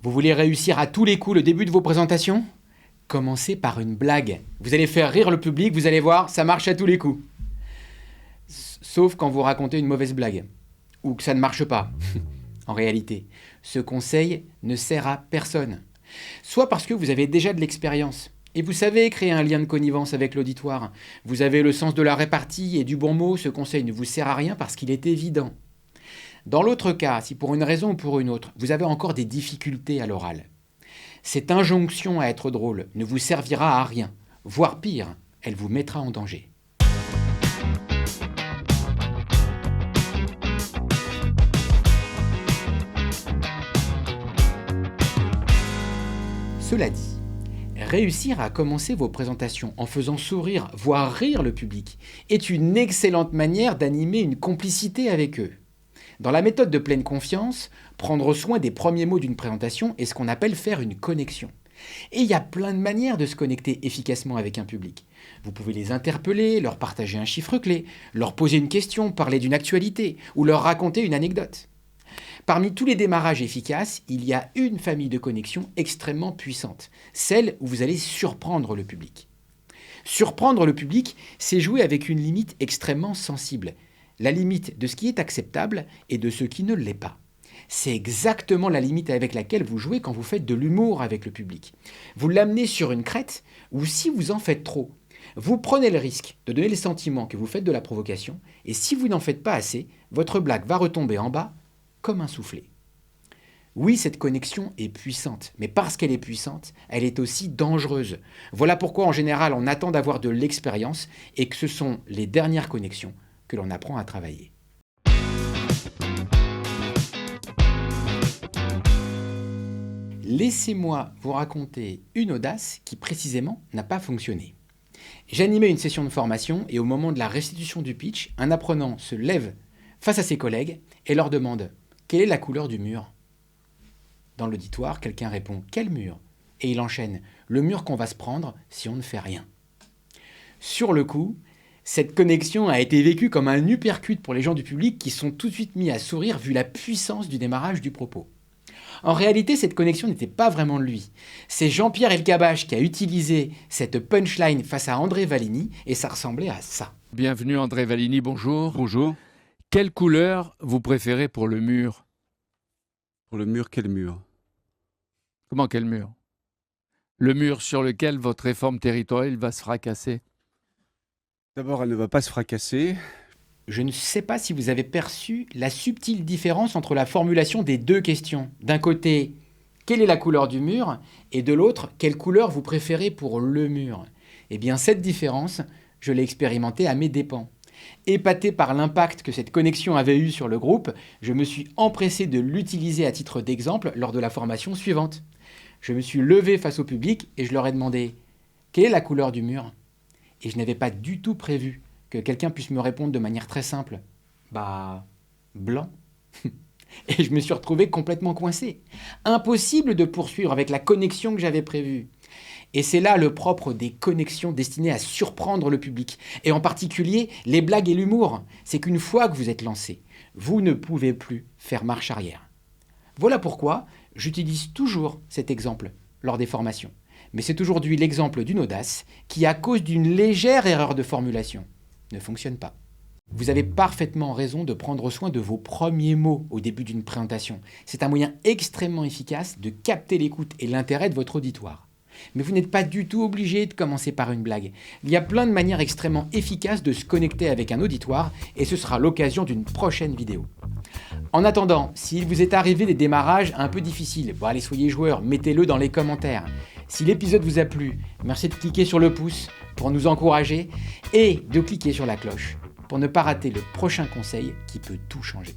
Vous voulez réussir à tous les coups le début de vos présentations ? Commencez par une blague. Vous allez faire rire le public, vous allez voir, ça marche à tous les coups. Sauf quand vous racontez une mauvaise blague. Ou que ça ne marche pas. En réalité, ce conseil ne sert à personne. Soit parce que vous avez déjà de l'expérience et vous savez créer un lien de connivence avec l'auditoire. Vous avez le sens de la répartie et du bon mot, ce conseil ne vous sert à rien parce qu'il est évident. Dans l'autre cas, si pour une raison ou pour une autre, vous avez encore des difficultés à l'oral, cette injonction à être drôle ne vous servira à rien, voire pire, elle vous mettra en danger. Cela dit, réussir à commencer vos présentations en faisant sourire, voire rire le public, est une excellente manière d'animer une complicité avec eux. Dans la méthode de pleine confiance, prendre soin des premiers mots d'une présentation est ce qu'on appelle faire une connexion. Et il y a plein de manières de se connecter efficacement avec un public. Vous pouvez les interpeller, leur partager un chiffre clé, leur poser une question, parler d'une actualité ou leur raconter une anecdote. Parmi tous les démarrages efficaces, il y a une famille de connexions extrêmement puissante, celle où vous allez surprendre le public. Surprendre le public, c'est jouer avec une limite extrêmement sensible, la limite de ce qui est acceptable et de ce qui ne l'est pas. C'est exactement la limite avec laquelle vous jouez quand vous faites de l'humour avec le public. Vous l'amenez sur une crête où si vous en faites trop, vous prenez le risque de donner le sentiment que vous faites de la provocation et si vous n'en faites pas assez, votre blague va retomber en bas comme un soufflet. Oui, cette connexion est puissante, mais parce qu'elle est puissante, elle est aussi dangereuse. Voilà pourquoi en général on attend d'avoir de l'expérience et que ce sont les dernières connexions que l'on apprend à travailler. Laissez-moi vous raconter une audace qui précisément n'a pas fonctionné. J'animais une session de formation et au moment de la restitution du pitch, un apprenant se lève face à ses collègues et leur demande « Quelle est la couleur du mur ?» Dans l'auditoire, quelqu'un répond « Quel mur ?» Et il enchaîne « Le mur qu'on va se prendre si on ne fait rien. » Sur le coup, cette connexion a été vécue comme un uppercut pour les gens du public qui sont tout de suite mis à sourire vu la puissance du démarrage du propos. En réalité, cette connexion n'était pas vraiment de lui. C'est Jean-Pierre Elkabbach qui a utilisé cette punchline face à André Vallini et ça ressemblait à ça. Bienvenue André Vallini, bonjour. Bonjour. Quelle couleur vous préférez pour le mur ? Pour le mur, quel mur ? Comment quel mur ? Le mur sur lequel votre réforme territoriale va se fracasser. D'abord, elle ne va pas se fracasser. Je ne sais pas si vous avez perçu la subtile différence entre la formulation des deux questions. D'un côté, quelle est la couleur du mur ? Et de l'autre, quelle couleur vous préférez pour le mur ? Eh bien, cette différence, je l'ai expérimentée à mes dépens. Épaté par l'impact que cette connexion avait eu sur le groupe, je me suis empressé de l'utiliser à titre d'exemple lors de la formation suivante. Je me suis levé face au public et je leur ai demandé « Quelle est la couleur du mur ?» Et je n'avais pas du tout prévu que quelqu'un puisse me répondre de manière très simple. Bah, blanc. Et je me suis retrouvé complètement coincé. Impossible de poursuivre avec la connexion que j'avais prévue. Et c'est là le propre des connexions destinées à surprendre le public. Et en particulier, les blagues et l'humour. C'est qu'une fois que vous êtes lancé, vous ne pouvez plus faire marche arrière. Voilà pourquoi j'utilise toujours cet exemple lors des formations. Mais c'est aujourd'hui l'exemple d'une audace qui, à cause d'une légère erreur de formulation, ne fonctionne pas. Vous avez parfaitement raison de prendre soin de vos premiers mots au début d'une présentation. C'est un moyen extrêmement efficace de capter l'écoute et l'intérêt de votre auditoire. Mais vous n'êtes pas du tout obligé de commencer par une blague. Il y a plein de manières extrêmement efficaces de se connecter avec un auditoire et ce sera l'occasion d'une prochaine vidéo. En attendant, s'il vous est arrivé des démarrages un peu difficiles, bon allez soyez joueurs, mettez-le dans les commentaires. Si l'épisode vous a plu, merci de cliquer sur le pouce pour nous encourager et de cliquer sur la cloche pour ne pas rater le prochain conseil qui peut tout changer.